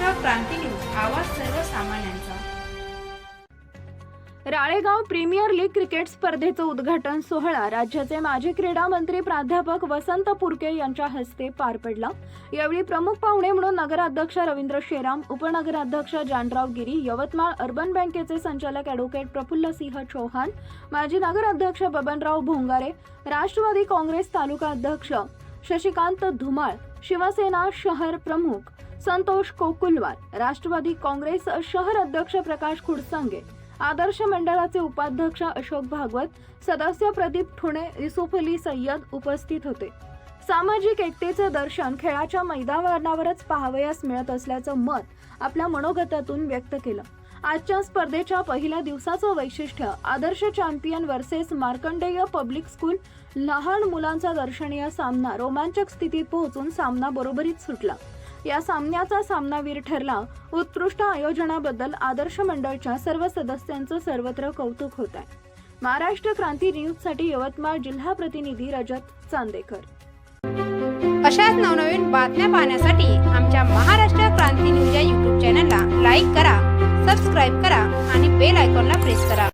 महाराष्ट्र क्रांती news, आवाज सर्वसामान्यांचा। Ralegaon premier league cricket स्पर्धेचं उद्घाटन सोहळा राज्याचे माजी क्रीडा मंत्री प्राध्यापक वसंत पुरके यांच्या हस्ते पार पडला। यावेळी प्रमुख पाहुणे म्हणून नगराध्यक्ष रवींद्र शेराम, उपनगराध्यक्ष जानराव गिरी, यवतमाळ अर्बन बँकेचे संचालक ॲडव्होकेट प्रफुल्ल सिंह चौहान, माजी नगराध्यक्ष बबनराव भोंगारे, राष्ट्रवादी काँग्रेस तालुका अध्यक्ष शशिकांत धुमाळ, शिवसेना शहर प्रमुख संतोष कोकुलवार, राष्ट्रवादी काँग्रेस शहर अध्यक्ष प्रकाश खुडसंगे, आदर्श मंडळाचे उपाध्यक्ष अशोक भागवत, सदस्य प्रदीप ठुणे, युसुफ अली सय्यद उपस्थित होते। सामाजिक एकतेचे दर्शन खेळाच्या मैदानावरच पाहावयास मिळत असल्याचं मत आपल्या मनोगतातून व्यक्त केलं। आजच्या स्पर्धेच्या पहिल्या दिवसाचं वैशिष्ट्य Adarsh champion versus Markandey public school, लहान मुलांचा दर्शनीय सामना रोमांचक स्थितीत पोहोचून सामना बरोबरीत सुटला। या सामन्याचा सामनावीर ठरला। उत्कृष्ट आयोजनाबद्दल आदर्श मंडळच्या सर्व सदस्यांचं सर्वत्र कौतुक होत आहे। महाराष्ट्र क्रांती न्यूजसाठी यवतमाळ जिल्हा प्रतिनिधी रजत चांदेकर। अशाच नवनवीन बातम्या पाहण्यासाठी आमच्या महाराष्ट्र क्रांती न्यूज या YouTube चॅनलला लाईक करा, सबस्क्राईब करा आणि बेल आयकॉनला प्रेस करा।